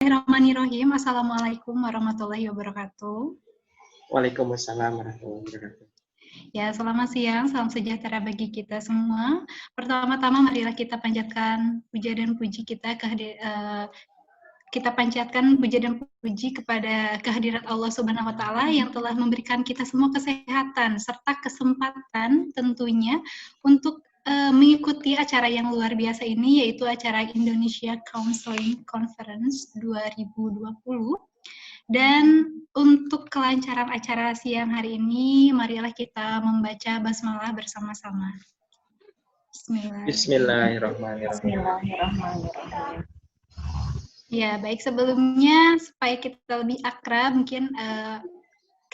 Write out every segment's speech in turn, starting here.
Bismillahirrahmanirrahim. Assalamualaikum warahmatullahi wabarakatuh. Waalaikumsalam warahmatullahi wabarakatuh. Ya, selamat siang, salam sejahtera bagi kita semua. Pertama-tama marilah kita panjatkan puja dan puji kita panjatkan puja dan puji kepada kehadirat Allah Subhanahu wa taala yang telah memberikan kita semua kesehatan serta kesempatan tentunya untuk mengikuti acara yang luar biasa ini, yaitu acara Indonesia Counseling Conference 2020. Dan untuk kelancaran acara siang hari ini, marilah kita membaca basmalah bersama-sama. Bismillahirrahmanirrahim. Ya, baik, sebelumnya supaya kita lebih akrab, mungkin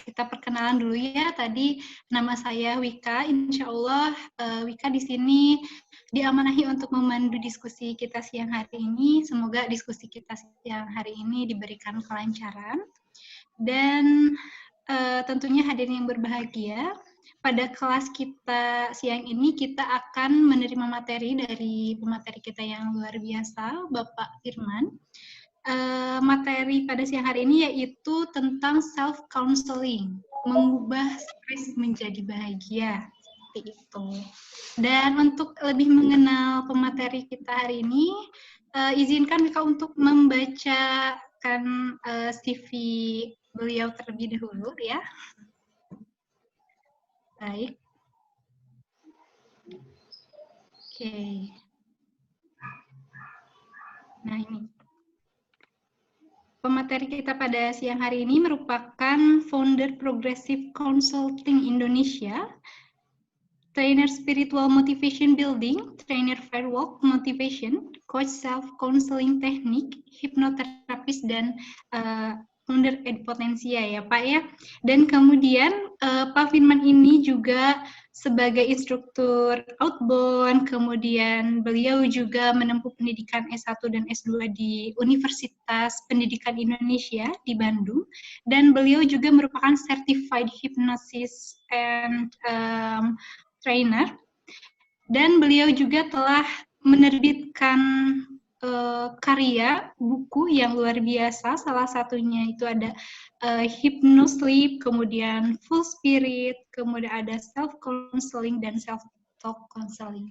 kita perkenalan dulu ya. Tadi nama saya Wika, insya Allah Wika di sini diamanahi untuk memandu diskusi kita siang hari ini. Semoga diskusi kita siang hari ini diberikan kelancaran. Dan tentunya hadirin yang berbahagia, pada kelas kita siang ini kita akan menerima materi dari pemateri kita yang luar biasa, Bapak Firman. Materi pada siang hari ini yaitu tentang self-counseling, mengubah stres menjadi bahagia, seperti itu. Dan untuk lebih mengenal pemateri kita hari ini, izinkan Mika untuk membacakan CV beliau terlebih dahulu ya. Baik. Oke. Nah ini. Pemateri kita pada siang hari ini merupakan founder Progressive Consulting Indonesia, trainer spiritual motivation building, trainer firewalk motivation, coach self-counseling teknik, hipnoterapis, dan founder Edpotensia ya Pak ya. Dan kemudian Pak Firman ini juga sebagai instruktur outbound, kemudian beliau juga menempuh pendidikan S1 dan S2 di Universitas Pendidikan Indonesia di Bandung, dan beliau juga merupakan certified hypnosis and trainer, dan beliau juga telah menerbitkan karya buku yang luar biasa, salah satunya itu ada Hypnosleep, kemudian Full Spirit, kemudian ada Self-Counseling dan Self-Talk Counseling.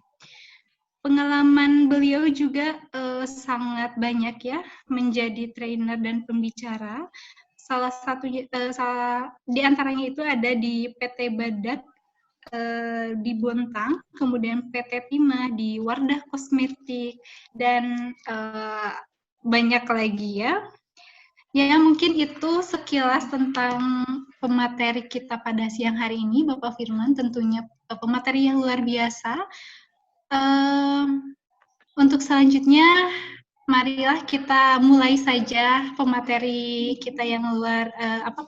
Pengalaman beliau juga sangat banyak ya, menjadi trainer dan pembicara. Salah satunya, di antaranya itu ada di PT Badak di Bontang, kemudian PT Timah di Wardah Kosmetik, dan banyak lagi ya. Ya mungkin itu sekilas tentang pemateri kita pada siang hari ini, Bapak Firman, tentunya pemateri yang luar biasa. Untuk selanjutnya, marilah kita mulai saja pemateri kita yang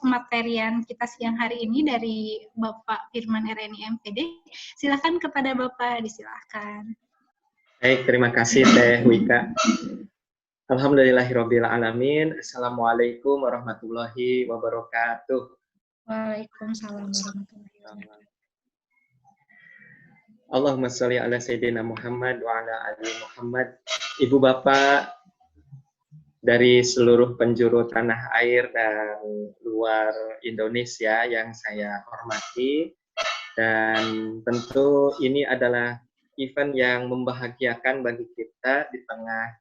pematerian kita siang hari ini dari Bapak Firman RNI MPD. Silakan kepada Bapak, disilakan. Baik, terima kasih Teh Wika. Alhamdulillahirabbil alamin. Assalamualaikum warahmatullahi wabarakatuh. Waalaikumsalam warahmatullahi wabarakatuh. Allahumma sholli ala sayyidina Muhammad wa ala ali Muhammad. Ibu bapak dari seluruh penjuru tanah air dan luar Indonesia yang saya hormati, dan tentu ini adalah event yang membahagiakan bagi kita di tengah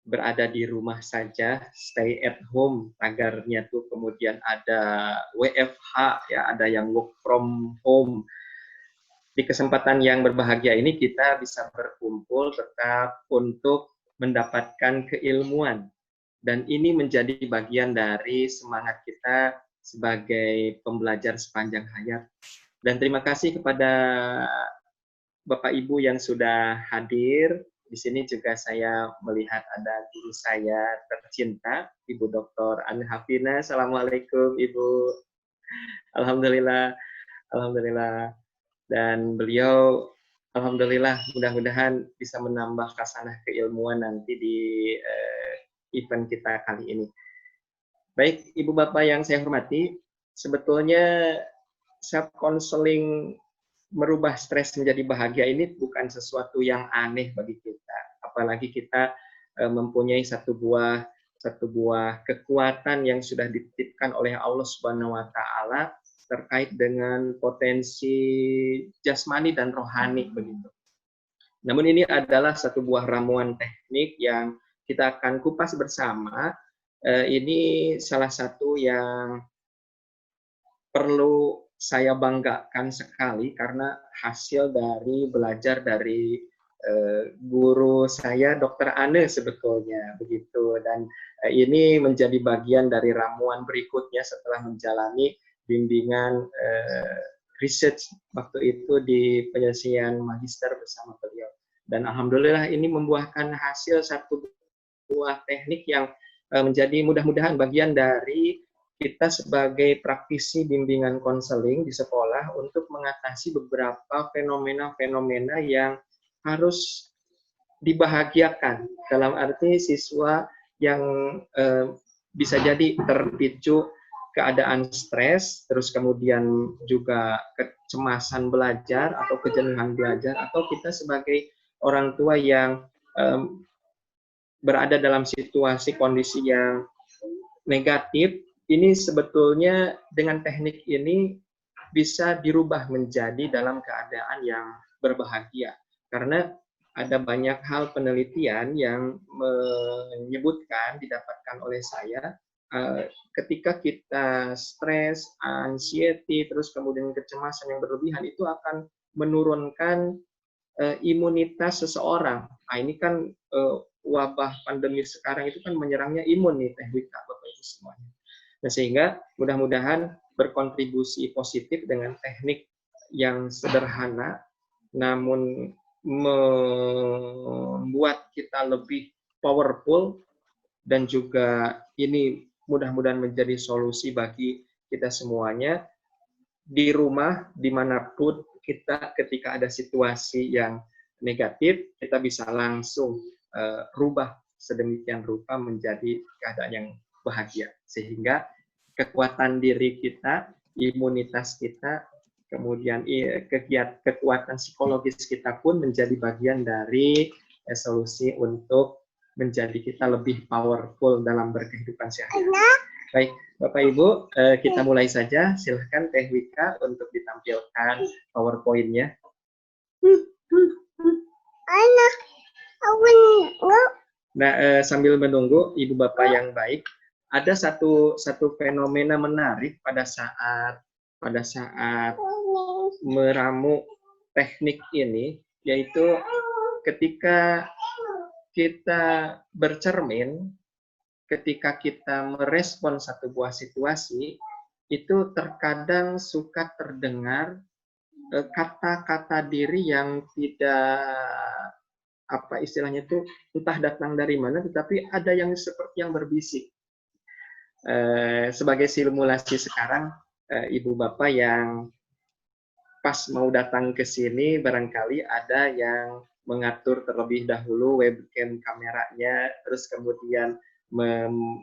berada di rumah saja, stay at home, tagarnya tuh kemudian ada WFH, ya, ada yang work from home. Di kesempatan yang berbahagia ini kita bisa berkumpul tetap untuk mendapatkan keilmuan, dan ini menjadi bagian dari semangat kita sebagai pembelajar sepanjang hayat. Dan terima kasih kepada Bapak Ibu yang sudah hadir. Di sini juga saya melihat ada guru saya tercinta, Ibu Dr. Anne Hafina. Assalamualaikum Ibu. Alhamdulillah, alhamdulillah. Dan beliau, alhamdulillah, mudah-mudahan bisa menambah khasanah keilmuan nanti di event kita kali ini. Baik, Ibu Bapak yang saya hormati, sebetulnya self counseling merubah stres menjadi bahagia ini bukan sesuatu yang aneh bagi kita. Apalagi kita mempunyai satu buah kekuatan yang sudah dititipkan oleh Allah Subhanahu wa taala terkait dengan potensi jasmani dan rohani begitu. Namun ini adalah satu buah ramuan teknik yang kita akan kupas bersama. Ini salah satu yang perlu saya banggakan sekali karena hasil dari belajar dari guru saya Dr. Anne sebetulnya begitu, dan ini menjadi bagian dari ramuan berikutnya setelah menjalani bimbingan research waktu itu di penyelesaian magister bersama beliau, dan alhamdulillah ini membuahkan hasil satu buah teknik yang menjadi mudah-mudahan bagian dari kita sebagai praktisi bimbingan konseling di sekolah untuk mengatasi beberapa fenomena-fenomena yang harus dibahagiakan, dalam arti siswa yang bisa jadi terpicu keadaan stres, terus kemudian juga kecemasan belajar atau kejenuhan belajar, atau kita sebagai orang tua yang berada dalam situasi kondisi yang negatif. Ini sebetulnya dengan teknik ini bisa dirubah menjadi dalam keadaan yang berbahagia. Karena ada banyak hal penelitian yang menyebutkan, didapatkan oleh saya, ketika kita stres, anxiety, terus kemudian kecemasan yang berlebihan, itu akan menurunkan imunitas seseorang. Nah, ini kan wabah pandemi sekarang itu kan menyerangnya imun nih, Teh Wika, Bapak Ibu semuanya. Nah, sehingga mudah-mudahan berkontribusi positif dengan teknik yang sederhana, namun membuat kita lebih powerful, dan juga ini mudah-mudahan menjadi solusi bagi kita semuanya di rumah, dimanapun kita ketika ada situasi yang negatif, kita bisa langsung rubah sedemikian rupa menjadi keadaan yang bahagia, sehingga kekuatan diri kita, imunitas kita, kemudian kekuatan psikologis kita pun menjadi bagian dari solusi untuk menjadi kita lebih powerful dalam berkehidupan sehari-hari. Baik, Bapak Ibu, kita mulai saja. Silahkan Teh Wika untuk ditampilkan PowerPoint-nya. Nah, sambil menunggu Ibu Bapak yang baik, ada satu fenomena menarik pada saat meramu teknik ini, yaitu ketika kita bercermin, ketika kita merespon satu buah situasi, itu terkadang suka terdengar kata-kata diri yang tidak, apa istilahnya itu, entah datang dari mana, tetapi ada yang seperti yang berbisik. Sebagai simulasi sekarang, Ibu Bapak yang pas mau datang ke sini, barangkali ada yang mengatur terlebih dahulu webcam kameranya, terus kemudian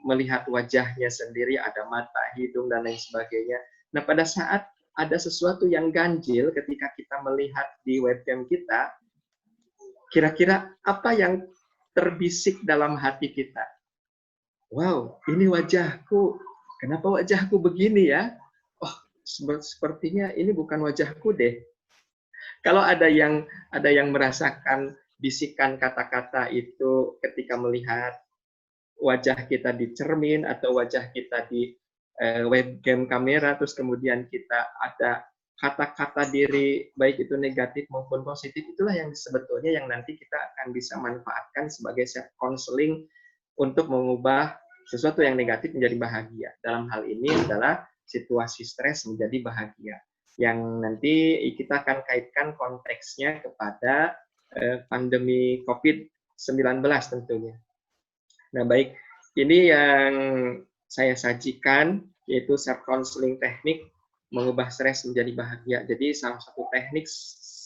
melihat wajahnya sendiri, ada mata, hidung, dan lain sebagainya. Nah, pada saat ada sesuatu yang ganjil ketika kita melihat di webcam kita, kira-kira apa yang terbisik dalam hati kita? Wow, ini wajahku. Kenapa wajahku begini ya? Oh, sepertinya ini bukan wajahku deh. Kalau ada yang merasakan bisikan kata-kata itu ketika melihat wajah kita di cermin atau wajah kita di webcam kamera, terus kemudian kita ada kata-kata diri, baik itu negatif maupun positif, itulah yang sebetulnya yang nanti kita akan bisa manfaatkan sebagai self counseling untuk mengubah sesuatu yang negatif menjadi bahagia. Dalam hal ini adalah situasi stres menjadi bahagia. Yang nanti kita akan kaitkan konteksnya kepada pandemi COVID-19 tentunya. Nah, baik, ini yang saya sajikan, yaitu self counseling teknik mengubah stres menjadi bahagia. Jadi salah satu teknik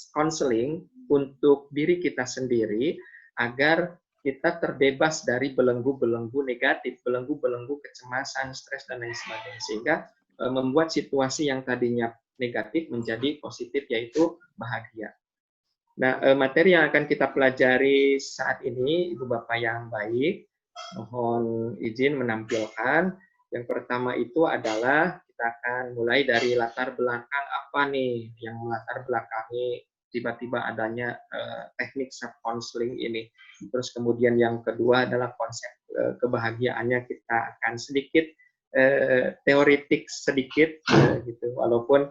counseling untuk diri kita sendiri agar kita terbebas dari belenggu-belenggu negatif, belenggu-belenggu kecemasan, stres, dan lain sebagainya. Sehingga membuat situasi yang tadinya negatif menjadi positif, yaitu bahagia. Nah, materi yang akan kita pelajari saat ini, Ibu Bapak yang baik, mohon izin menampilkan. Yang pertama itu adalah kita akan mulai dari latar belakang apa nih yang melatar belakangi tiba-tiba adanya teknik self counseling ini. Terus kemudian yang kedua adalah konsep kebahagiaannya, kita akan sedikit teoritik sedikit gitu, walaupun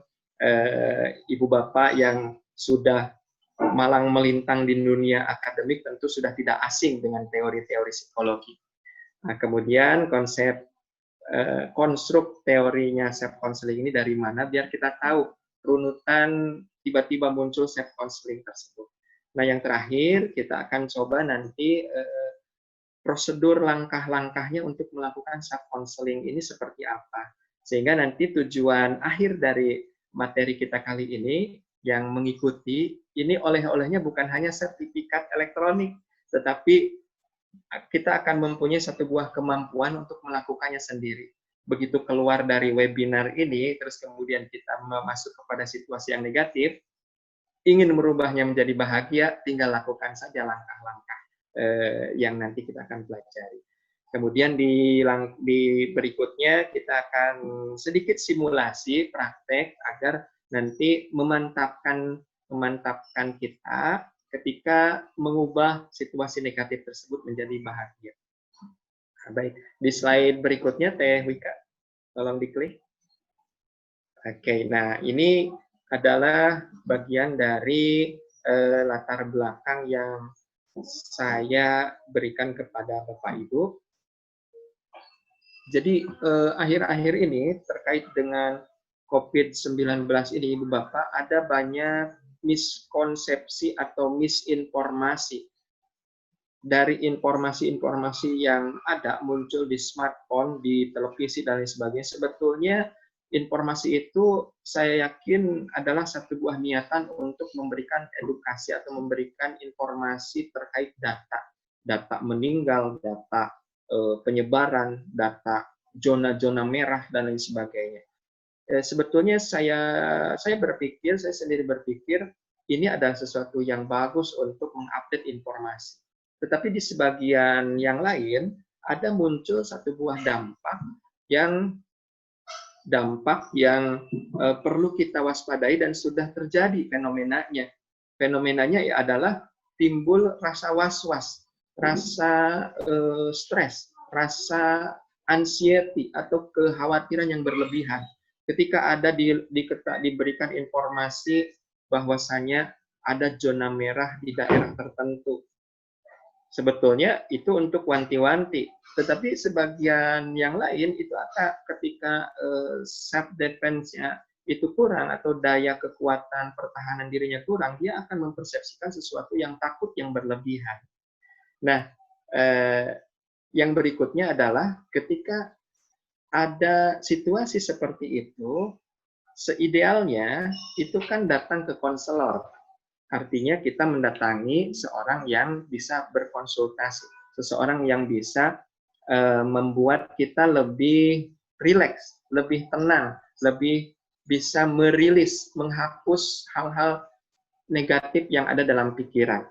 Ibu Bapak yang sudah malang melintang di dunia akademik tentu sudah tidak asing dengan teori-teori psikologi. Nah, kemudian konsep konstruk teorinya self counseling ini dari mana, biar kita tahu runutan tiba-tiba muncul self counseling tersebut. Nah, yang terakhir kita akan coba nanti prosedur langkah-langkahnya untuk melakukan self counseling ini seperti apa. Sehingga nanti tujuan akhir dari materi kita kali ini yang mengikuti ini oleh-olehnya bukan hanya sertifikat elektronik, tetapi kita akan mempunyai satu buah kemampuan untuk melakukannya sendiri. Begitu keluar dari webinar ini, terus kemudian kita masuk kepada situasi yang negatif, ingin merubahnya menjadi bahagia, tinggal lakukan saja langkah-langkah yang nanti kita akan pelajari. Kemudian di berikutnya kita akan sedikit simulasi praktek agar nanti memantapkan kita ketika mengubah situasi negatif tersebut menjadi bahagia. Nah, baik, di slide berikutnya Teh Wika, tolong diklik. Oke, nah ini adalah bagian dari latar belakang yang saya berikan kepada Bapak Ibu. Jadi akhir-akhir ini terkait dengan COVID-19 ini, Ibu Bapak, ada banyak miskonsepsi atau misinformasi. Dari informasi-informasi yang ada muncul di smartphone, di televisi, dan lain sebagainya, sebetulnya informasi itu saya yakin adalah satu buah niatan untuk memberikan edukasi atau memberikan informasi terkait data meninggal, data penyebaran, data zona-zona merah, dan lain sebagainya. Sebetulnya saya sendiri berpikir ini adalah sesuatu yang bagus untuk mengupdate informasi. Tetapi di sebagian yang lain ada muncul satu buah dampak yang perlu kita waspadai dan sudah terjadi fenomenanya. Fenomenanya adalah timbul rasa was-was, rasa stres, rasa anxiety atau kekhawatiran yang berlebihan. Ketika ada diberikan informasi bahwasanya ada zona merah di daerah tertentu. Sebetulnya itu untuk wanti-wanti, tetapi sebagian yang lain itu ketika self defense-nya itu kurang atau daya kekuatan pertahanan dirinya kurang, dia akan mempersepsikan sesuatu yang takut yang berlebihan. Nah, yang berikutnya adalah ketika ada situasi seperti itu, seidealnya itu kan datang ke konselor. Artinya kita mendatangi seorang yang bisa berkonsultasi, seseorang yang bisa membuat kita lebih rileks, lebih tenang, lebih bisa merilis, menghapus hal-hal negatif yang ada dalam pikiran.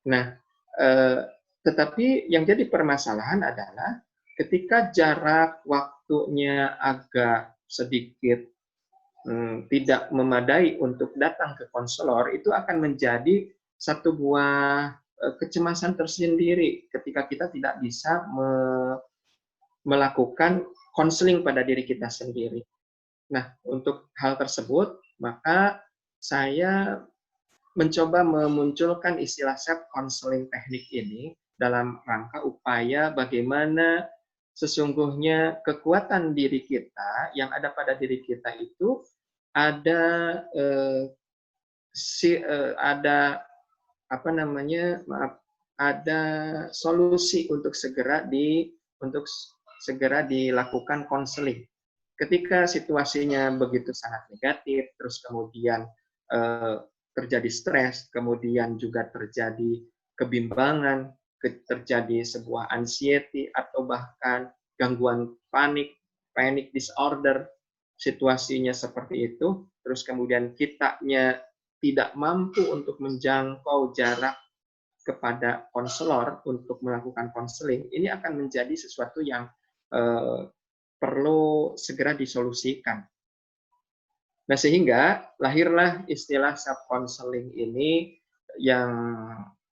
Nah, tetapi yang jadi permasalahan adalah ketika jarak waktunya agak sedikit tidak memadai untuk datang ke konselor, itu akan menjadi satu buah kecemasan tersendiri ketika kita tidak bisa melakukan konseling pada diri kita sendiri. Nah, untuk hal tersebut, maka saya mencoba memunculkan istilah self counseling teknik ini dalam rangka upaya bagaimana sesungguhnya kekuatan diri kita yang ada pada diri kita itu ada ada apa namanya, maaf, ada solusi untuk segera dilakukan konseling. Ketika situasinya begitu sangat negatif, terus kemudian terjadi stres, kemudian juga terjadi kebimbangan, terjadi sebuah anxiety atau bahkan gangguan panic disorder, situasinya seperti itu, terus kemudian kitanya tidak mampu untuk menjangkau jarak kepada konselor untuk melakukan konseling, ini akan menjadi sesuatu yang perlu segera disolusikan. Nah, sehingga lahirlah istilah self counseling ini yang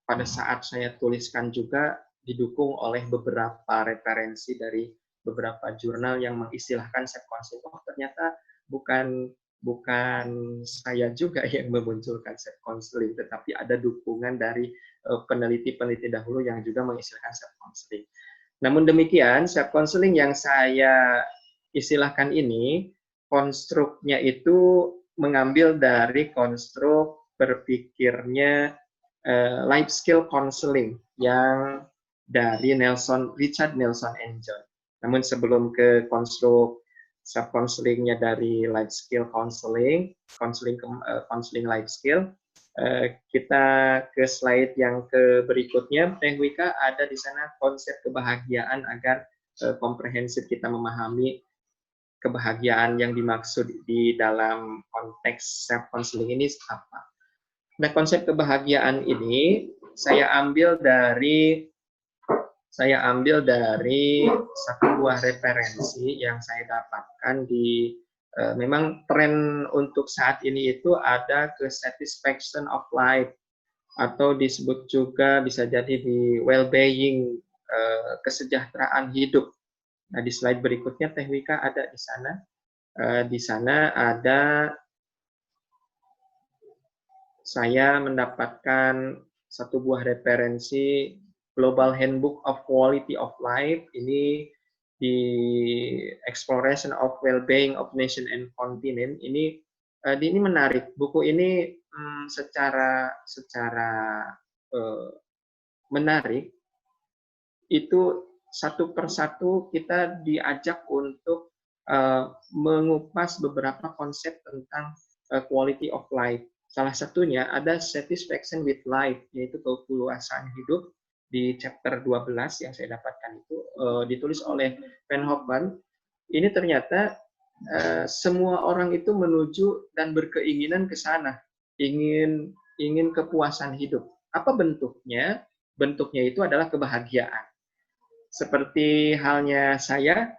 pada saat saya tuliskan juga didukung oleh beberapa referensi dari beberapa jurnal yang mengistilahkan self counseling. Oh, ternyata bukan saya juga yang memunculkan self counseling, tetapi ada dukungan dari peneliti-peneliti dahulu yang juga mengistilahkan self counseling. Namun demikian, self counseling yang saya istilahkan ini konstruknya itu mengambil dari konstruk berpikirnya life skill counseling yang dari Richard Nelson and John. Namun sebelum ke konstruk self counselingnya dari life skill counseling life skill, kita ke slide yang berikutnya. Teh Wika, ada di sana konsep kebahagiaan agar komprehensif kita memahami kebahagiaan yang dimaksud di dalam konteks self counseling ini apa. Nah, konsep kebahagiaan ini saya ambil dari satu buah referensi yang saya dapatkan di memang tren untuk saat ini itu ada ke satisfaction of life, atau disebut juga bisa jadi di well-being, kesejahteraan hidup. Nah, di slide berikutnya Teh Wika ada di sana. Di sana ada saya mendapatkan satu buah referensi Global Handbook of Quality of Life. Ini di Exploration of Well-being of Nation and Continent. Ini menarik. Buku ini secara menarik. Itu satu persatu kita diajak untuk mengupas beberapa konsep tentang quality of life. Salah satunya ada satisfaction with life, yaitu kepuasan hidup, di chapter 12 yang saya dapatkan itu ditulis oleh Van Hofman. Ini ternyata semua orang itu menuju dan berkeinginan ke sana, ingin kepuasan hidup. Apa bentuknya? Bentuknya itu adalah kebahagiaan. Seperti halnya saya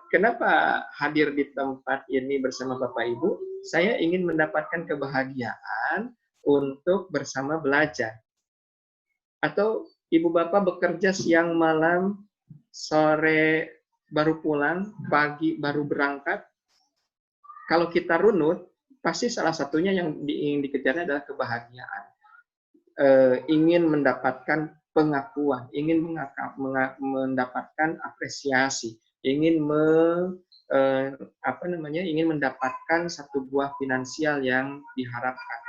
kenapa hadir di tempat ini bersama Bapak Ibu? Saya ingin mendapatkan kebahagiaan untuk bersama belajar. Atau Ibu Bapak bekerja siang malam, sore baru pulang, pagi baru berangkat. Kalau kita runut, pasti salah satunya yang ingin dikejarnya adalah kebahagiaan. Ingin mendapatkan pengakuan, ingin mendapatkan apresiasi, ingin ingin mendapatkan satu buah finansial yang diharapkan.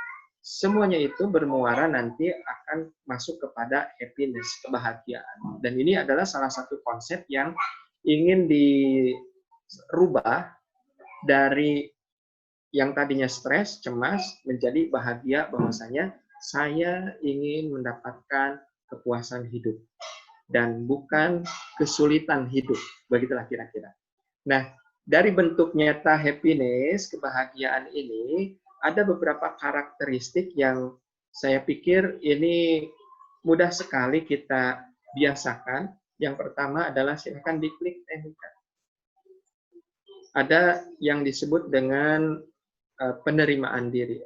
Semuanya itu bermuara nanti akan masuk kepada happiness, kebahagiaan. Dan ini adalah salah satu konsep yang ingin dirubah dari yang tadinya stres, cemas, menjadi bahagia bahwasanya saya ingin mendapatkan kepuasan hidup dan bukan kesulitan hidup. Begitulah kira-kira. Nah, dari bentuk nyata happiness, kebahagiaan ini, ada beberapa karakteristik yang saya pikir ini mudah sekali kita biasakan. Yang pertama adalah silakan diklik Tehwika. Ada yang disebut dengan penerimaan diri,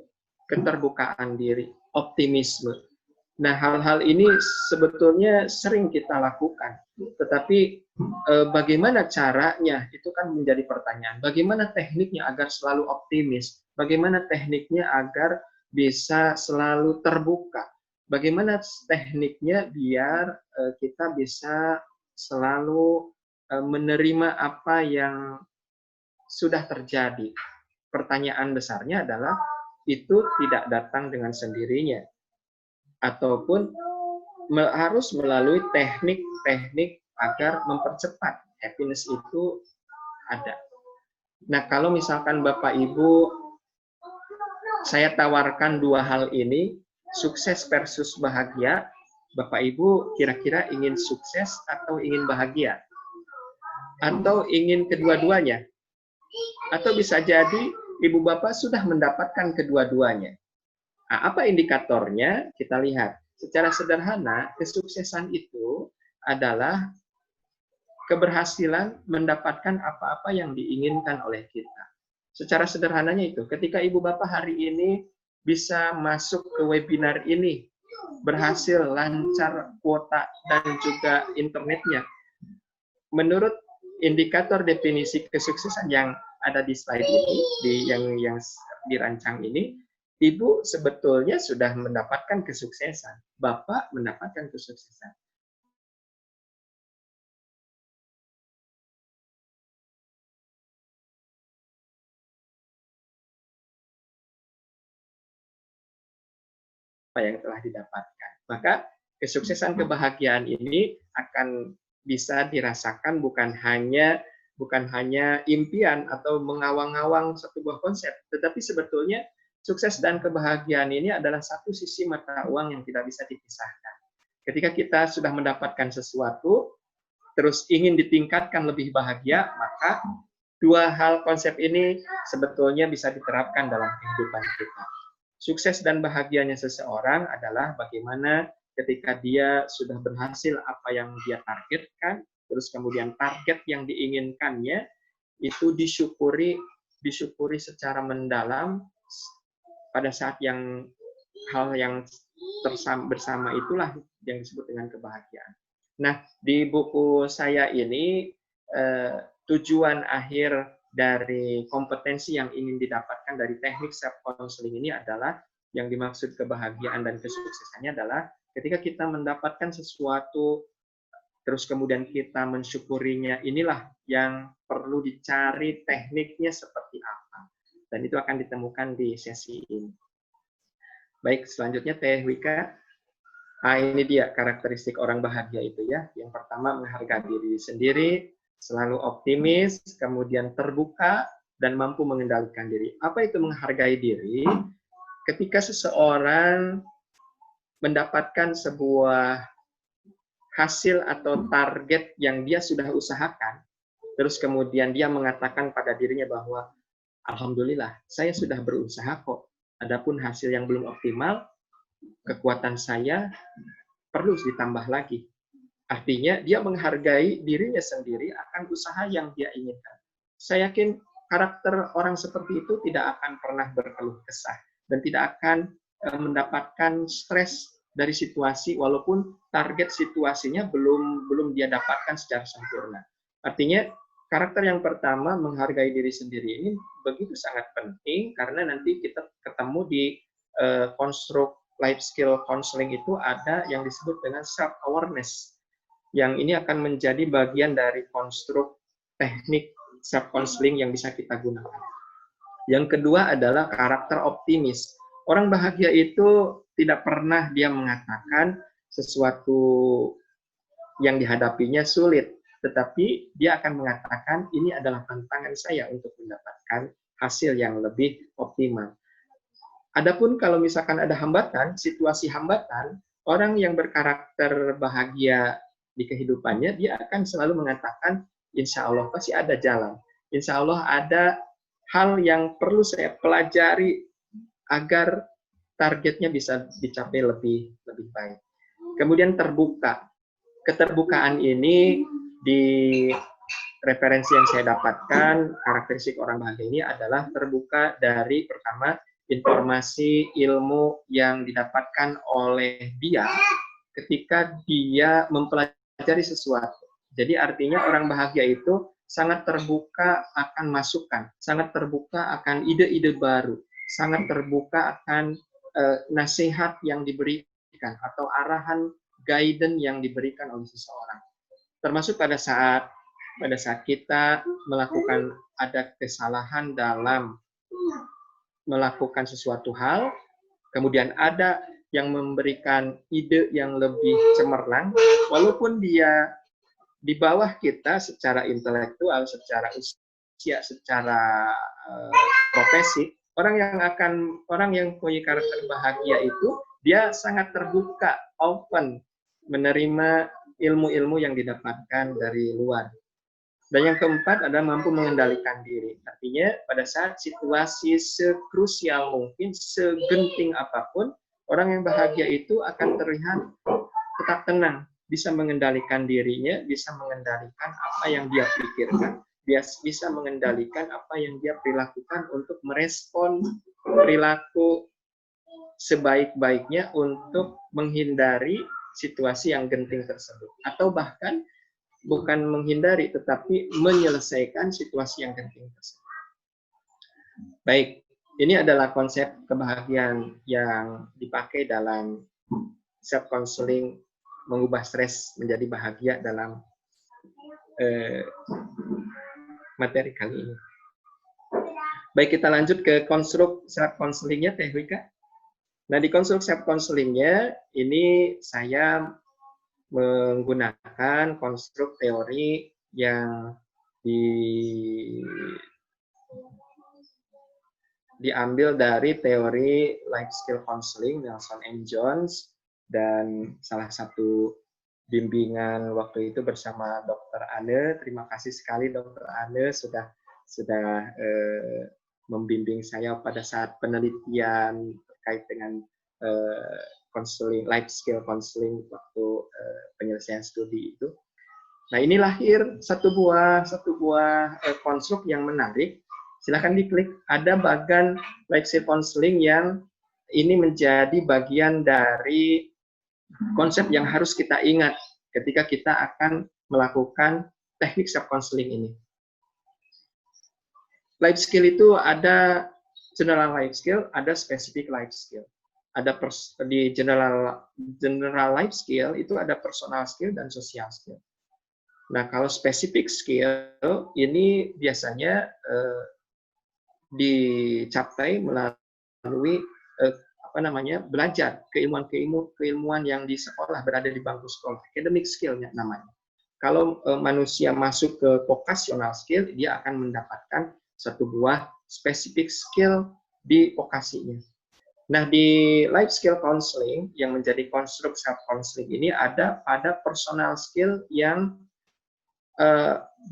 keterbukaan diri, optimisme. Nah, hal-hal ini sebetulnya sering kita lakukan, tetapi bagaimana caranya itu kan menjadi pertanyaan. Bagaimana tekniknya agar selalu optimis? Bagaimana tekniknya agar bisa selalu terbuka? Bagaimana tekniknya biar kita bisa selalu menerima apa yang sudah terjadi? Pertanyaan besarnya adalah itu tidak datang dengan sendirinya, ataupun harus melalui teknik-teknik agar mempercepat happiness itu ada. Nah, kalau misalkan Bapak Ibu, saya tawarkan dua hal ini, sukses versus bahagia, Bapak Ibu kira-kira ingin sukses atau ingin bahagia? Atau ingin kedua-duanya? Atau bisa jadi Ibu Bapak sudah mendapatkan kedua-duanya. Nah, apa indikatornya? Kita lihat. Secara sederhana, kesuksesan itu adalah keberhasilan mendapatkan apa-apa yang diinginkan oleh kita. Secara sederhananya itu, ketika Ibu Bapak hari ini bisa masuk ke webinar ini, berhasil lancar kuota dan juga internetnya, menurut indikator definisi kesuksesan yang ada di slide ini, yang dirancang ini, Ibu sebetulnya sudah mendapatkan kesuksesan. Bapak mendapatkan kesuksesan. Apa yang telah didapatkan. Maka kesuksesan kebahagiaan ini akan bisa dirasakan bukan hanya impian atau mengawang-awang satu buah konsep, tetapi sebetulnya sukses dan kebahagiaan ini adalah satu sisi mata uang yang tidak bisa dipisahkan. Ketika kita sudah mendapatkan sesuatu, terus ingin ditingkatkan lebih bahagia, maka dua hal konsep ini sebetulnya bisa diterapkan dalam kehidupan kita. Sukses dan bahagianya seseorang adalah bagaimana ketika dia sudah berhasil apa yang dia targetkan, terus kemudian target yang diinginkannya itu disyukuri secara mendalam pada saat yang hal yang bersama itulah yang disebut dengan kebahagiaan. Nah, di buku saya ini tujuan akhir dari kompetensi yang ingin didapatkan dari teknik self counseling ini adalah yang dimaksud kebahagiaan dan kesuksesannya adalah ketika kita mendapatkan sesuatu terus kemudian kita mensyukurinya, inilah yang perlu dicari tekniknya seperti apa. Dan itu akan ditemukan di sesi ini. Baik, selanjutnya Teh Wika. Ini dia karakteristik orang bahagia itu ya. Yang pertama menghargai diri sendiri, selalu optimis, kemudian terbuka, dan mampu mengendalikan diri. Apa itu menghargai diri? Ketika seseorang mendapatkan sebuah hasil atau target yang dia sudah usahakan, terus kemudian dia mengatakan pada dirinya bahwa alhamdulillah, saya sudah berusaha kok. Adapun hasil yang belum optimal, kekuatan saya perlu ditambah lagi. Artinya dia menghargai dirinya sendiri akan usaha yang dia inginkan. Saya yakin karakter orang seperti itu tidak akan pernah berkeluh kesah dan tidak akan mendapatkan stres dari situasi walaupun target situasinya belum dia dapatkan secara sempurna. Artinya karakter yang pertama menghargai diri sendiri ini begitu sangat penting karena nanti kita ketemu di konstruk life skill counseling itu ada yang disebut dengan self awareness. Yang ini akan menjadi bagian dari konstruk teknik self counseling yang bisa kita gunakan. Yang kedua adalah karakter optimis. Orang bahagia itu tidak pernah dia mengatakan sesuatu yang dihadapinya sulit, tetapi dia akan mengatakan ini adalah tantangan saya untuk mendapatkan hasil yang lebih optimal. Adapun kalau misalkan ada hambatan, situasi hambatan, orang yang berkarakter bahagia di kehidupannya, dia akan selalu mengatakan, insya Allah pasti ada jalan. Insya Allah ada hal yang perlu saya pelajari agar targetnya bisa dicapai lebih baik. Kemudian terbuka. Keterbukaan ini di referensi yang saya dapatkan, karakteristik orang bahagia ini adalah terbuka dari pertama, informasi ilmu yang didapatkan oleh dia ketika dia mempelajari sesuatu. Jadi artinya orang bahagia itu sangat terbuka akan masukan, sangat terbuka akan ide-ide baru, sangat terbuka akan nasihat yang diberikan atau arahan guidance yang diberikan oleh seseorang. Termasuk pada saat kita melakukan ada kesalahan dalam melakukan sesuatu hal, kemudian ada yang memberikan ide yang lebih cemerlang, walaupun dia di bawah kita secara intelektual, secara usia, secara profesi, orang yang punya karakter bahagia itu dia sangat terbuka, open, menerima ilmu-ilmu yang didapatkan dari luar. Dan yang keempat adalah mampu mengendalikan diri. Artinya pada saat situasi sekrusial mungkin, segenting apapun, orang yang bahagia itu akan terlihat tetap tenang, bisa mengendalikan dirinya, bisa mengendalikan apa yang dia pikirkan, bisa mengendalikan apa yang dia perilakukan untuk merespon perilaku sebaik-baiknya untuk menghindari situasi yang genting tersebut. Atau bahkan bukan menghindari, tetapi menyelesaikan situasi yang genting tersebut. Baik, ini adalah konsep kebahagiaan yang dipakai dalam self-counseling, mengubah stres menjadi bahagia dalam materi kali ini. Baik, kita lanjut ke konstruk self-counselingnya, Teh Wika. Nah, di konstruk self-counselingnya, ini saya menggunakan konstruk teori yang diambil dari teori life skill counseling Nelson M. Jones, dan salah satu bimbingan waktu itu bersama Dr. Anne. Terima kasih sekali Dr. Anne sudah membimbing saya pada saat penelitian terkait dengan counseling, life skill counseling waktu penyelesaian studi itu. Nah, ini lahir satu buah konstruk yang menarik. Silahkan diklik. Ada bagian life skill counseling yang ini menjadi bagian dari konsep yang harus kita ingat ketika kita akan melakukan teknik self counseling ini. Life skill itu ada general life skill, ada specific life skill. Ada di general life skill itu ada personal skill dan social skill. Nah, kalau specific skill ini biasanya dicapai melalui belajar keilmuan yang di sekolah, berada di bangku sekolah, academic skill-nya namanya. Kalau manusia masuk ke vocational skill, dia akan mendapatkan satu buah specific skill di vokasinya. Nah, di life skill counseling yang menjadi konstruk self counseling ini ada pada personal skill yang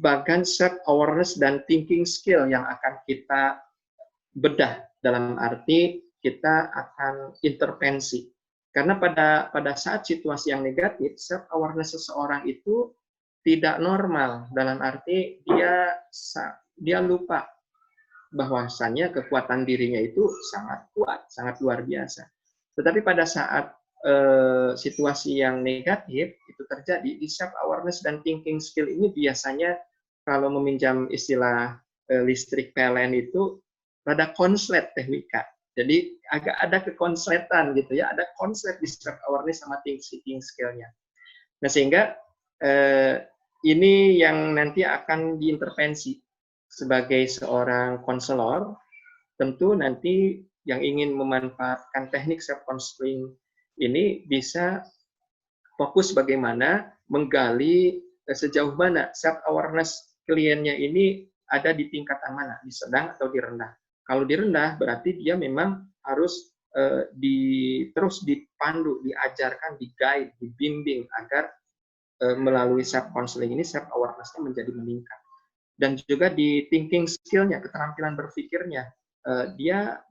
bagian self awareness dan thinking skill yang akan kita bedah, dalam arti kita akan intervensi. Karena pada saat situasi yang negatif, self awareness seseorang itu tidak normal, dalam arti dia lupa bahwasannya kekuatan dirinya itu sangat kuat, sangat luar biasa. Tetapi pada saat situasi yang negatif itu terjadi, di self awareness dan thinking skill ini biasanya kalau meminjam istilah listrik PLN itu rada konslet teknika. Jadi agak ada kekonsletan gitu ya, ada konslet di self awareness sama thinking skill-nya. Nah, sehingga ini yang nanti akan diintervensi sebagai seorang konselor. Tentu nanti yang ingin memanfaatkan teknik self counseling ini bisa fokus bagaimana menggali sejauh mana self awareness kliennya ini ada di tingkatan mana, di sedang atau di rendah. Kalau di rendah berarti dia memang harus terus dipandu, diajarkan, di-guide, dibimbing agar melalui self counseling ini self awareness-nya menjadi meningkat. Dan juga di thinking skill-nya, keterampilan berpikirnya, dia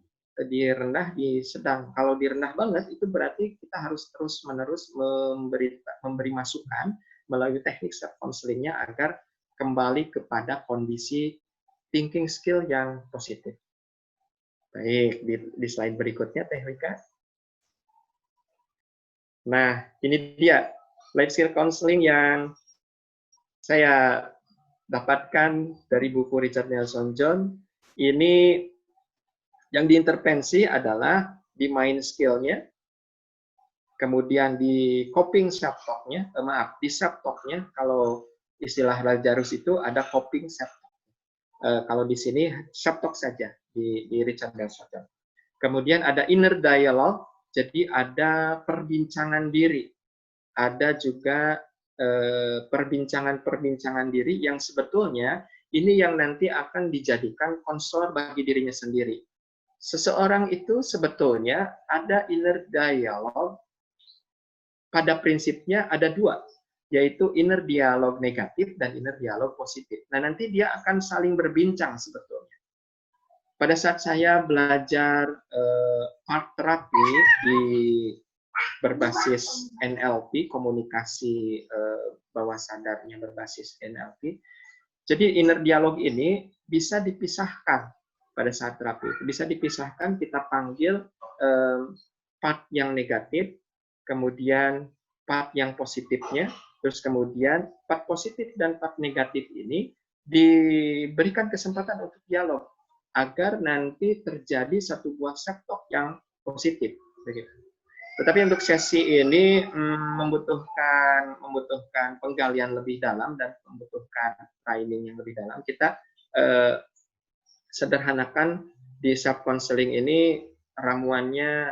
di rendah, di sedang. Kalau di rendah banget itu berarti kita harus terus-menerus memberi masukan melalui teknik self counseling-nya agar kembali kepada kondisi thinking skill yang positif. Baik, di slide berikutnya, Teh Wika. Nah, ini dia life skill counseling yang saya dapatkan dari buku Richard Nelson John. Ini yang diintervensi adalah di mind skill-nya, kemudian di coping self-talk-nya, di self-talk-nya, kalau istilah Lazarus itu ada coping self-talk. Kalau di sini self-talk saja, di Richard Nelson John. Kemudian ada inner dialogue, jadi ada perbincangan diri. Ada juga perbincangan-perbincangan diri yang sebetulnya ini yang nanti akan dijadikan konselor bagi dirinya sendiri. Seseorang itu sebetulnya ada inner dialogue, pada prinsipnya ada dua, yaitu inner dialogue negatif dan inner dialogue positif. Nah, nanti dia akan saling berbincang sebetulnya. Pada saat saya belajar art terapi di berbasis NLP, komunikasi bawah sadarnya berbasis NLP, jadi inner dialog ini bisa dipisahkan pada saat terapi. Bisa dipisahkan, kita panggil part yang negatif, kemudian part yang positifnya, terus kemudian part positif dan part negatif ini diberikan kesempatan untuk dialog agar nanti terjadi satu buah self-talk yang positif. Begitu. Tetapi untuk sesi ini membutuhkan penggalian lebih dalam dan membutuhkan training yang lebih dalam. Kita sederhanakan di self counseling ini ramuannya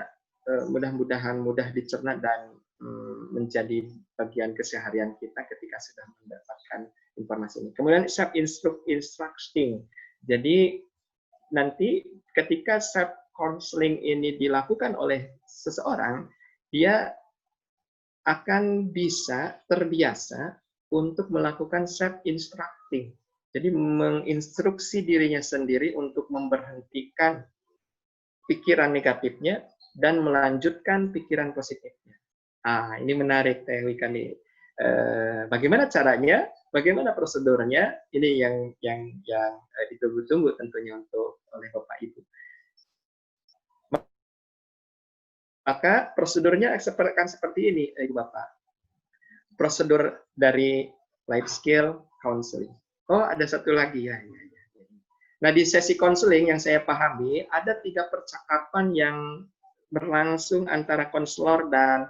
mudah-mudahan mudah dicerna dan menjadi bagian keseharian kita ketika sudah mendapatkan informasi ini. Kemudian self instructing. Jadi nanti ketika self counseling ini dilakukan oleh seseorang, dia akan bisa terbiasa untuk melakukan self instructing. Jadi menginstruksi dirinya sendiri untuk memberhentikan pikiran negatifnya dan melanjutkan pikiran positifnya. Ini menarik, Teh Wika nih. Bagaimana caranya? Bagaimana prosedurnya? Ini yang ditunggu-tunggu tentunya oleh Bapak Ibu. Maka prosedurnya akan seperti ini, Ibu Bapak. Prosedur dari life skill counseling. Oh, ada satu lagi ya. Nah, di sesi counseling yang saya pahami ada 3 percakapan yang berlangsung antara konselor dan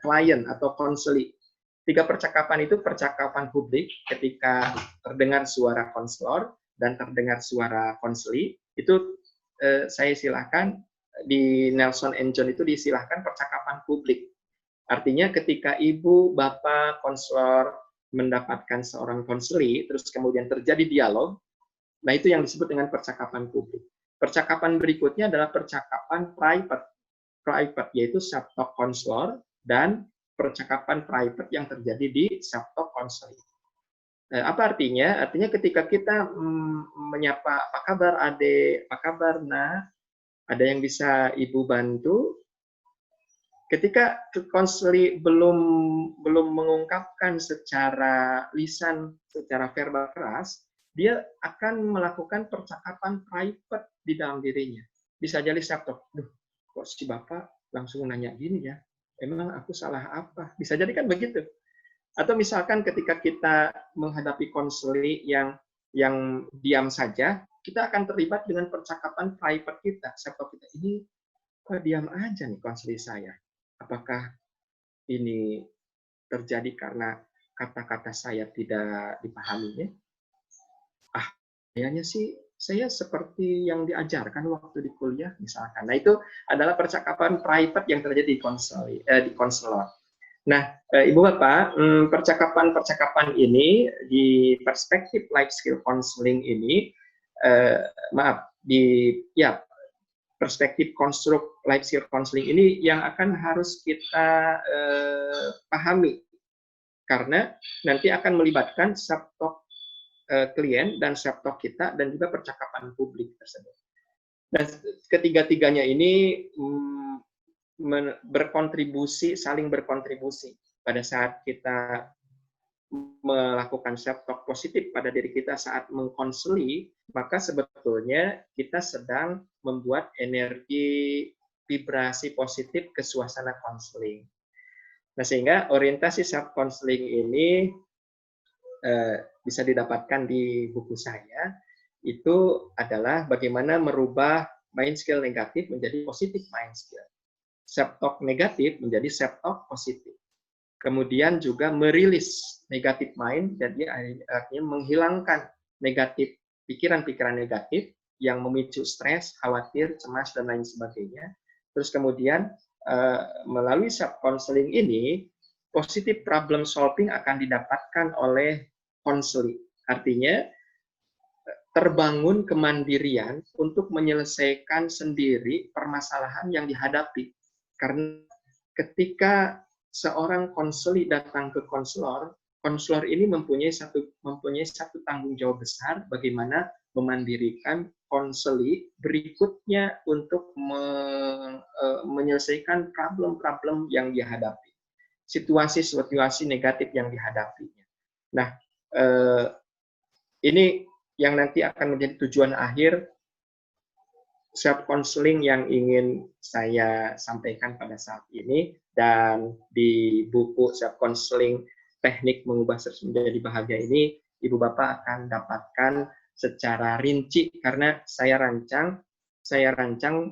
klien atau konseli. 3 percakapan itu percakapan publik ketika terdengar suara konselor dan terdengar suara konseli. Itu saya silakan di Nelson and John itu disilahkan percakapan publik. Artinya ketika ibu, bapak, konselor mendapatkan seorang konseli, terus kemudian terjadi dialog, nah itu yang disebut dengan percakapan publik. Percakapan berikutnya adalah percakapan private, yaitu self-talk konselor dan percakapan private yang terjadi di self-talk counseling. Apa artinya? Artinya ketika kita menyapa, apa kabar Ade, apa kabar Nah, ada yang bisa Ibu bantu? Ketika konseli belum mengungkapkan secara lisan, secara verbal keras, dia akan melakukan percakapan private di dalam dirinya. Bisa jadi self-talk, kok si Bapak langsung nanya gini ya? Emang aku salah apa? Bisa jadi kan begitu. Atau misalkan ketika kita menghadapi konseli yang diam saja, kita akan terlibat dengan percakapan private kita. Self-talk kita, ini kok diam aja nih konseli saya? Apakah ini terjadi karena kata-kata saya tidak dipahaminya? Kayaknya sih saya seperti yang diajarkan waktu di kuliah misalkan. Nah, itu adalah percakapan private yang terjadi di konselor. Nah, Ibu Bapak, percakapan-percakapan ini di perspektif life skill counseling ini, maaf, di ya perspektif konstruk life skill counseling ini yang akan harus kita pahami, karena nanti akan melibatkan self-talk klien dan self-talk kita dan juga percakapan publik tersebut. Dan ketiga-tiganya ini berkontribusi, saling berkontribusi. Pada saat kita melakukan self-talk positif pada diri kita saat mengkonseli, maka sebetulnya kita sedang membuat energi vibrasi positif ke suasana konseling. Nah, sehingga orientasi self-counseling ini bisa didapatkan di buku saya, itu adalah bagaimana merubah mind skill negatif menjadi positif mind skill. Self-talk negatif menjadi self-talk positif. Kemudian juga merilis negatif mind, jadi artinya menghilangkan negatif pikiran-pikiran negatif yang memicu stres, khawatir, cemas, dan lain sebagainya. Terus kemudian melalui self-counseling ini, positive problem solving akan didapatkan oleh konseli. Artinya, terbangun kemandirian untuk menyelesaikan sendiri permasalahan yang dihadapi. Karena ketika seorang konseli datang ke konselor, konselor ini mempunyai satu tanggung jawab besar bagaimana memandirikan konseli berikutnya untuk menyelesaikan problem-problem yang dihadapi, situasi-situasi negatif yang dihadapinya. Nah, ini yang nanti akan menjadi tujuan akhir self counseling yang ingin saya sampaikan pada saat ini. Dan di buku self counseling teknik mengubah stres menjadi bahagia ini, Ibu Bapak akan dapatkan secara rinci karena saya rancang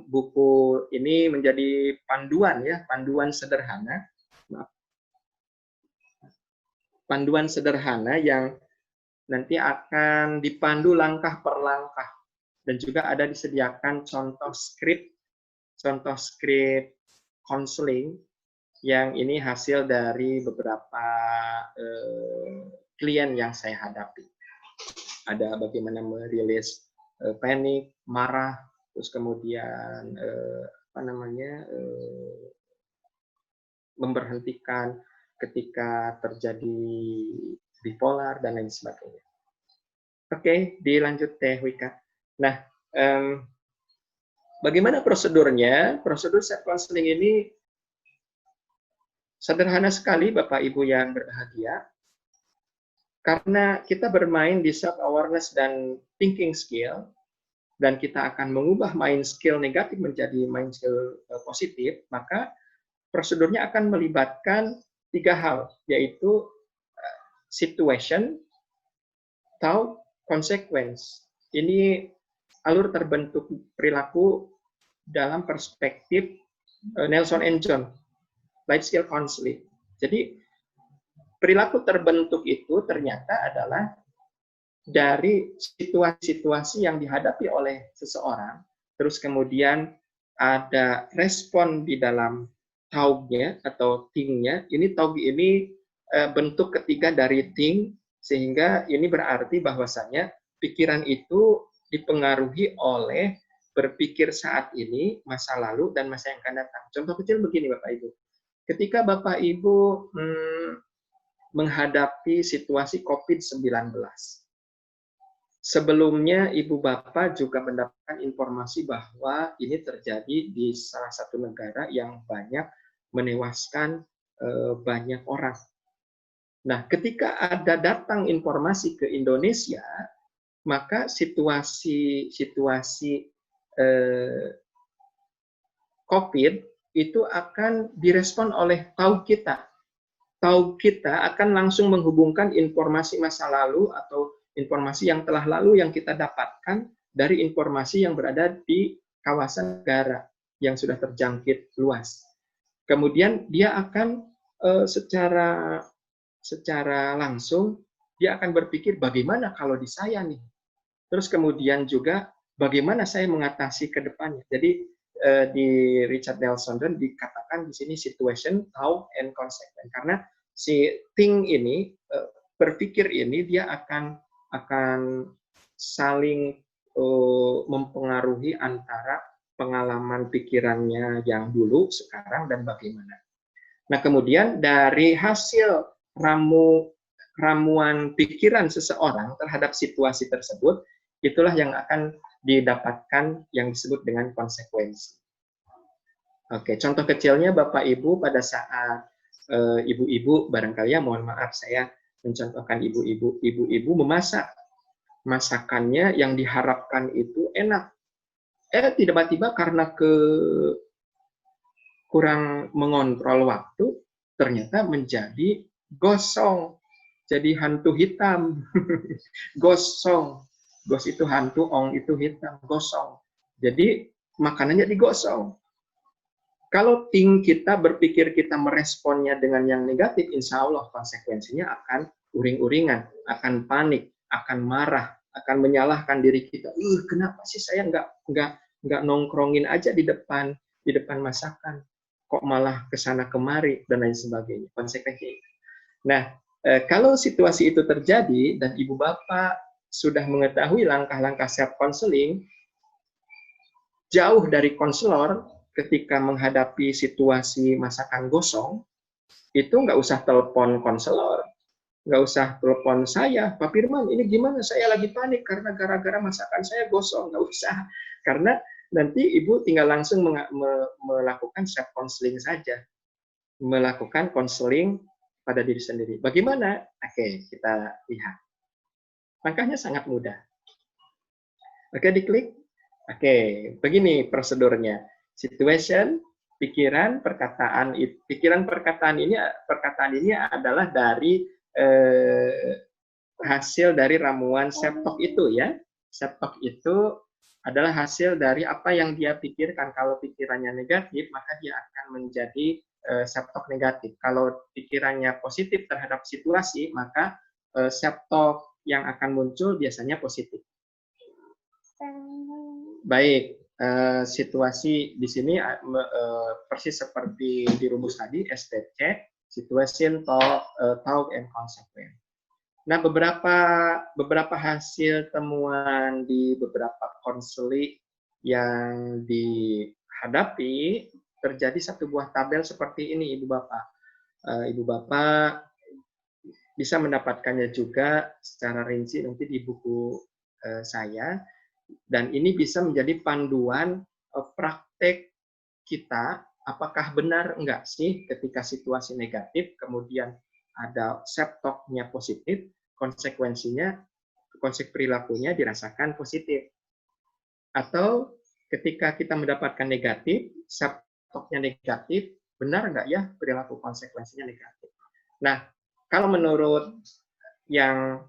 buku ini menjadi panduan ya, panduan sederhana. Panduan sederhana yang nanti akan dipandu langkah per langkah, dan juga ada disediakan contoh skrip counseling yang ini hasil dari beberapa klien yang saya hadapi. Ada bagaimana merilis panik, marah, terus kemudian memberhentikan ketika terjadi bipolar dan lain sebagainya. Oke, dilanjut Teh Wika. Nah, bagaimana prosedurnya? Prosedur self counseling ini sederhana sekali, Bapak Ibu yang berbahagia. Karena kita bermain di self awareness dan thinking skill, dan kita akan mengubah mind skill negatif menjadi mind skill positif, maka prosedurnya akan melibatkan 3 hal, yaitu situation, thought, consequence. Ini alur terbentuk perilaku dalam perspektif Nelson and John, life skill counseling. Jadi perilaku terbentuk itu ternyata adalah dari situasi-situasi yang dihadapi oleh seseorang, terus kemudian ada respon di dalam taugnya atau think-nya. Ini taug ini bentuk ketiga dari think, sehingga ini berarti bahwasanya pikiran itu dipengaruhi oleh berpikir saat ini, masa lalu, dan masa yang akan datang. Contoh kecil begini Bapak Ibu. Ketika Bapak Ibu menghadapi situasi COVID-19, sebelumnya Ibu Bapak juga mendapatkan informasi bahwa ini terjadi di salah satu negara yang banyak menewaskan banyak orang. Nah, ketika ada datang informasi ke Indonesia, maka situasi COVID itu akan direspon oleh taug kita. Taug kita akan langsung menghubungkan informasi masa lalu atau informasi yang telah lalu yang kita dapatkan dari informasi yang berada di kawasan negara yang sudah terjangkit luas. Kemudian dia akan secara langsung dia akan berpikir bagaimana kalau di saya nih. Terus kemudian juga bagaimana saya mengatasi ke depannya. Jadi di Richard Nelson dan dikatakan di sini situation, thought, and consequence. Karena si think ini, berpikir ini dia akan saling mempengaruhi antara pengalaman pikirannya yang dulu, sekarang, dan bagaimana. Nah, kemudian dari hasil ramuan pikiran seseorang terhadap situasi tersebut, itulah yang akan didapatkan yang disebut dengan konsekuensi. Oke, contoh kecilnya Bapak Ibu pada saat ibu-ibu, barangkali ya, mohon maaf saya mencontohkan ibu-ibu memasak. Masakannya yang diharapkan itu enak. Tiba-tiba karena kurang mengontrol waktu, ternyata menjadi gosong. Jadi hantu hitam. Gosong. Gos itu hantu, ong itu hitam, gosong. Jadi makanannya digosong. Kalau kita berpikir kita meresponnya dengan yang negatif, insya Allah konsekuensinya akan uring-uringan, akan panik, akan marah, akan menyalahkan diri kita. Kenapa sih saya nggak nongkrongin aja di depan masakan, kok malah kesana kemari dan lain sebagainya. Konsekuensinya. Nah, kalau situasi itu terjadi dan ibu bapak sudah mengetahui langkah-langkah self counseling, jauh dari konselor ketika menghadapi situasi masakan gosong, itu nggak usah telepon konselor, nggak usah telepon saya, Pak Firman, ini gimana? Saya lagi panik karena gara-gara masakan saya gosong, nggak usah. Karena nanti ibu tinggal langsung melakukan self counseling saja, melakukan konseling pada diri sendiri. Bagaimana? Oke, kita lihat. Langkahnya sangat mudah. Oke, diklik. Oke, begini prosedurnya. Situation, pikiran, perkataan. Perkataan ini adalah dari hasil dari ramuan self-talk itu ya. Self-talk itu adalah hasil dari apa yang dia pikirkan. Kalau pikirannya negatif, maka dia akan menjadi self-talk negatif. Kalau pikirannya positif terhadap situasi, maka self-talk yang akan muncul biasanya positif. Baik, situasi di sini persis seperti di rumus tadi, STC, situation, thought, and consequence. Nah, beberapa hasil temuan di beberapa konseling yang dihadapi, terjadi satu buah tabel seperti ini, Ibu Bapak. Ibu Bapak bisa mendapatkannya juga secara rinci nanti di buku saya, dan ini bisa menjadi panduan praktek kita, apakah benar enggak sih ketika situasi negatif, kemudian ada self-talk-nya positif, konsekuensinya, konsep perilakunya dirasakan positif. Atau ketika kita mendapatkan negatif, self-talk-nya negatif, benar enggak ya perilaku konsekuensinya negatif. Nah, kalau menurut yang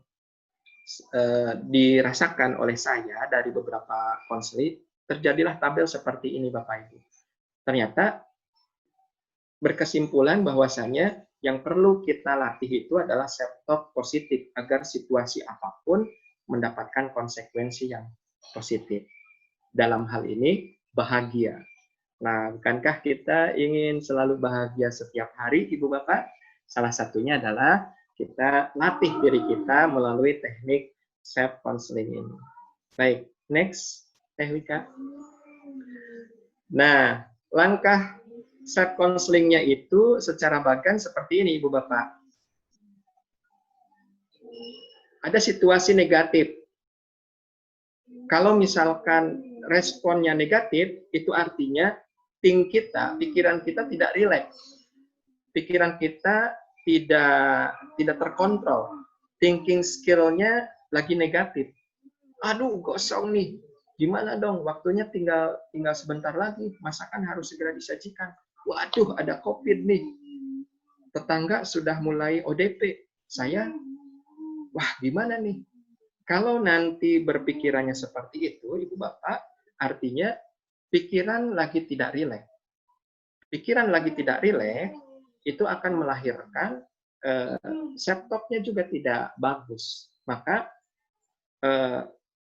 dirasakan oleh saya dari beberapa konseling, terjadilah tabel seperti ini Bapak Ibu. Ternyata berkesimpulan bahwasanya yang perlu kita latih itu adalah self-talk positif agar situasi apapun mendapatkan konsekuensi yang positif. Dalam hal ini bahagia. Nah, bukankah kita ingin selalu bahagia setiap hari, Ibu Bapak? Salah satunya adalah kita latih diri kita melalui teknik self counseling ini. Baik, next, Teh Wika. Nah, langkah self counseling-nya itu secara bagan seperti ini, Ibu Bapak. Ada situasi negatif. Kalau misalkan responnya negatif, itu artinya pikiran kita tidak rileks. Pikiran kita tidak terkontrol. Thinking skill-nya lagi negatif. Aduh, gosong nih. Gimana dong? Waktunya tinggal sebentar lagi. Masakan harus segera disajikan. Waduh, ada COVID nih. Tetangga sudah mulai ODP. Saya, wah gimana nih? Kalau nanti berpikirannya seperti itu, Ibu Bapak, artinya pikiran lagi tidak rileks. Pikiran lagi tidak rileks, itu akan melahirkan self-talk-nya juga tidak bagus. Maka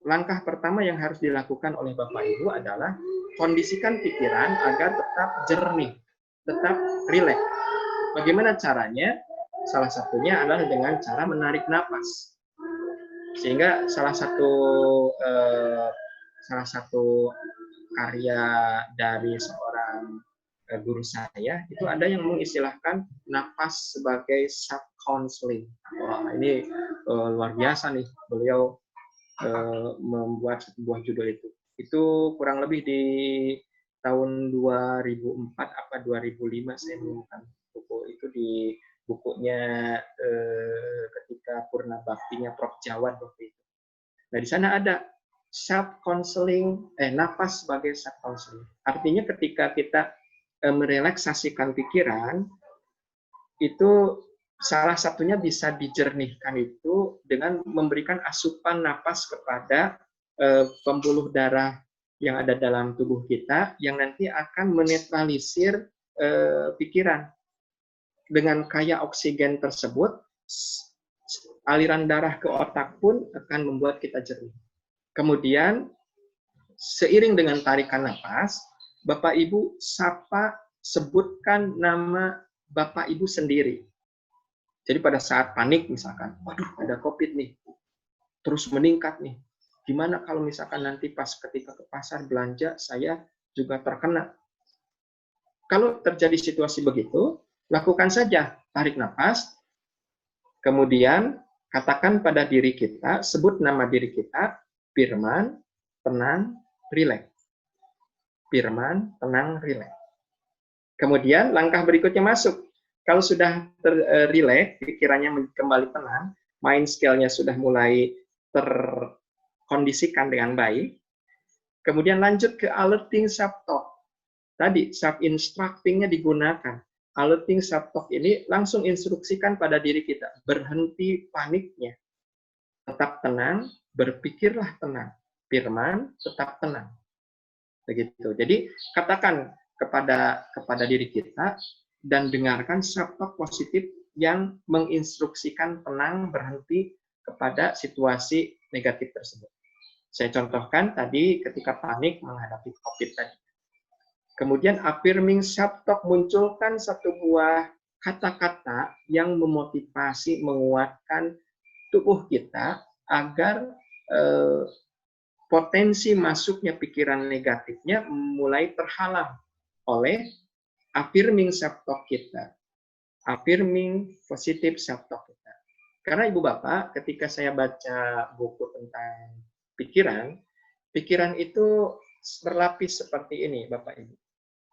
langkah pertama yang harus dilakukan oleh Bapak Ibu adalah kondisikan pikiran agar tetap jernih, tetap rileks. Bagaimana caranya? Salah satunya adalah dengan cara menarik napas. Sehingga salah satu karya dari seorang guru saya itu ada yang mengistilahkan napas sebagai self counseling. Wah, ini luar biasa nih, beliau membuat sebuah judul itu. Itu kurang lebih di tahun 2004 apa 2005 saya menemukan buku itu di bukunya ketika Purna Baktinya Prof. Jawad waktu itu. Nah, di sana ada self counseling, napas sebagai self counseling. Artinya ketika kita merelaksasikan pikiran, itu salah satunya bisa dijernihkan itu dengan memberikan asupan napas kepada pembuluh darah yang ada dalam tubuh kita yang nanti akan menetralisir pikiran. Dengan kaya oksigen tersebut, aliran darah ke otak pun akan membuat kita jernih. Kemudian, seiring dengan tarikan napas, Bapak Ibu sebutkan nama Bapak Ibu sendiri. Jadi pada saat panik misalkan, waduh ada COVID nih, terus meningkat nih. Gimana kalau misalkan nanti pas ketika ke pasar belanja, saya juga terkena. Kalau terjadi situasi begitu, lakukan saja, tarik nafas, kemudian katakan pada diri kita, sebut nama diri kita, Firman, tenang, rileks. Firman, tenang, rileks. Kemudian langkah berikutnya masuk. Kalau sudah rileks, pikirannya kembali tenang, mind skill-nya sudah mulai terkondisikan dengan baik, kemudian lanjut ke alerting self-talk. Tadi, self-instructing-nya digunakan. Alerting self-talk ini langsung instruksikan pada diri kita, berhenti paniknya. Tetap tenang, berpikirlah tenang. Firman, tetap tenang. Begitu. Jadi, katakan kepada diri kita dan dengarkan self-talk positif yang menginstruksikan tenang, berhenti kepada situasi negatif tersebut. Saya contohkan tadi ketika panik menghadapi COVID tadi. Kemudian affirming self-talk, munculkan satu buah kata-kata yang memotivasi, menguatkan tubuh kita agar potensi masuknya pikiran negatifnya mulai terhalang oleh affirming self-talk kita. Affirming positive self-talk kita. Karena Ibu Bapak, ketika saya baca buku tentang pikiran itu berlapis seperti ini Bapak Ibu.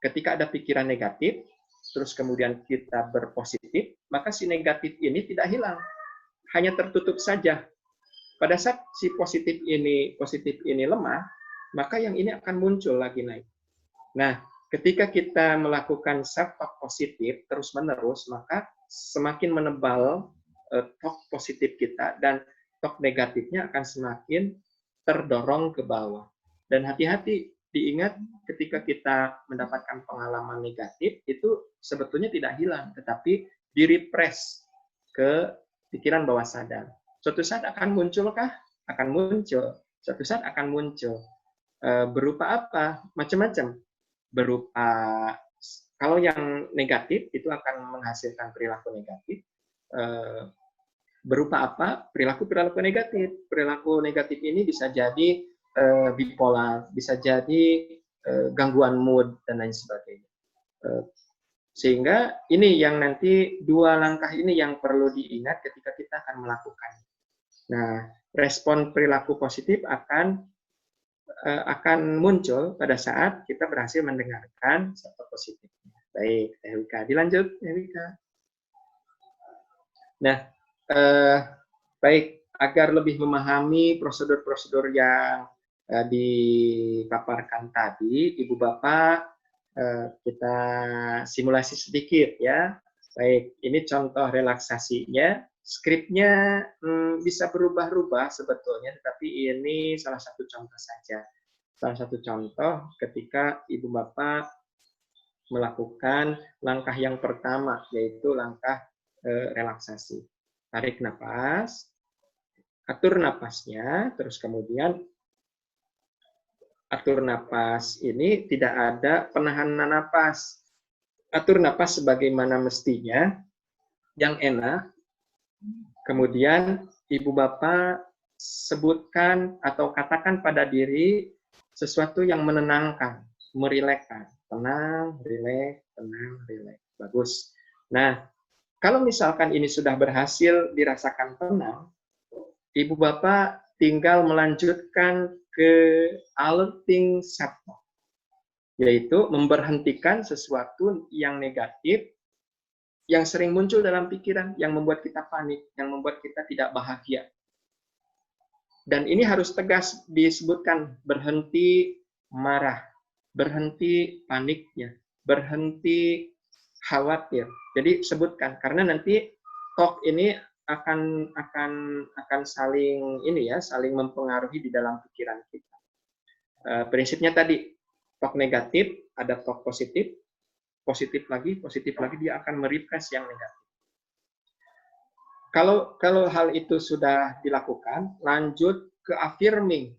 Ketika ada pikiran negatif, terus kemudian kita berpositif, maka si negatif ini tidak hilang, hanya tertutup saja. Pada saat si positif ini lemah, maka yang ini akan muncul lagi naik. Nah, ketika kita melakukan self-talk positif terus-menerus, maka semakin menebal talk positif kita dan talk negatifnya akan semakin terdorong ke bawah. Dan hati-hati, diingat ketika kita mendapatkan pengalaman negatif, itu sebetulnya tidak hilang, tetapi direpress ke pikiran bawah sadar. Suatu saat akan munculkah? Akan muncul. Suatu saat akan muncul. Berupa apa? Macam-macam. Berupa, kalau yang negatif, itu akan menghasilkan perilaku negatif. Berupa apa? Perilaku negatif. Perilaku negatif ini bisa jadi bipolar, bisa jadi gangguan mood, dan lain sebagainya. Sehingga ini yang nanti dua langkah ini yang perlu diingat ketika kita akan melakukan. Nah, respon perilaku positif akan muncul pada saat kita berhasil mendengarkan self-talk positif. Baik, Teh Wika. Dilanjut, Teh Wika. Nah, baik, agar lebih memahami prosedur-prosedur yang dipaparkan tadi, Ibu Bapak, kita simulasi sedikit ya. Baik, ini contoh relaksasinya. Skripnya bisa berubah-ubah sebetulnya, tetapi ini salah satu contoh saja. Salah satu contoh ketika Ibu Bapak melakukan langkah yang pertama, yaitu langkah relaksasi. Tarik napas, atur napasnya, terus kemudian atur napas ini tidak ada penahanan napas. Atur napas sebagaimana mestinya, yang enak. Kemudian Ibu Bapak sebutkan atau katakan pada diri sesuatu yang menenangkan, merilekkan. Tenang, rileks, tenang, rileks. Bagus. Nah, kalau misalkan ini sudah berhasil dirasakan tenang, Ibu Bapak tinggal melanjutkan ke alerting self-talk, yaitu memberhentikan sesuatu yang negatif yang sering muncul dalam pikiran, yang membuat kita panik, yang membuat kita tidak bahagia. Dan ini harus tegas disebutkan, berhenti marah, berhenti paniknya, berhenti khawatir. Jadi sebutkan, karena nanti talk ini akan saling saling mempengaruhi di dalam pikiran kita. Prinsipnya tadi, talk negatif, ada talk positif, positif lagi dia akan merepress yang negatif. Kalau hal itu sudah dilakukan, lanjut ke affirming.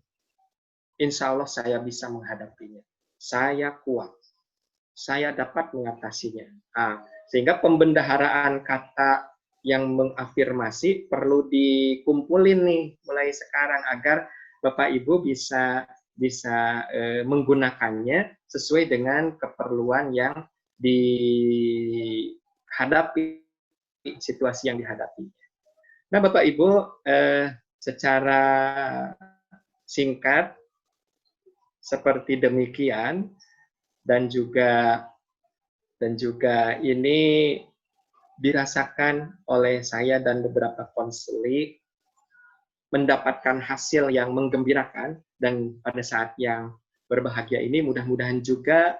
Insya Allah saya bisa menghadapinya. Saya kuat. Saya dapat mengatasinya. Sehingga pembendaharaan kata yang mengafirmasi perlu dikumpulin nih mulai sekarang agar Bapak Ibu bisa menggunakannya sesuai dengan keperluan yang dihadapi, situasi yang dihadapi. Nah, Bapak Ibu, secara singkat seperti demikian, dan juga ini dirasakan oleh saya dan beberapa konseling, mendapatkan hasil yang menggembirakan, dan pada saat yang berbahagia ini mudah-mudahan juga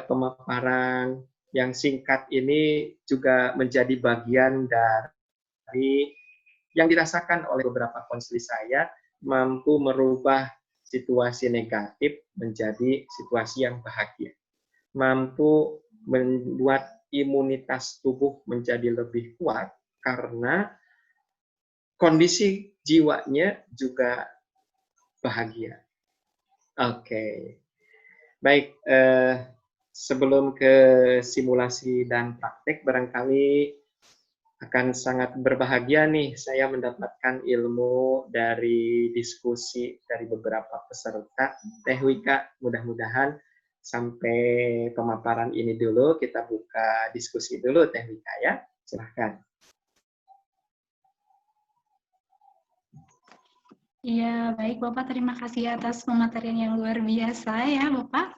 pemaparan yang singkat ini juga menjadi bagian dari yang dirasakan oleh beberapa konseling saya, mampu merubah situasi negatif menjadi situasi yang bahagia. Mampu membuat imunitas tubuh menjadi lebih kuat karena kondisi jiwanya juga bahagia. Oke. Baik, sebelum ke simulasi dan praktek, barangkali akan sangat berbahagia nih saya mendapatkan ilmu dari diskusi dari beberapa peserta. Teh Wika, mudah-mudahan sampai pemaparan ini dulu, kita buka diskusi dulu Teh Wika ya. Silahkan. Iya, baik Bapak, terima kasih atas pematerian yang luar biasa ya Bapak.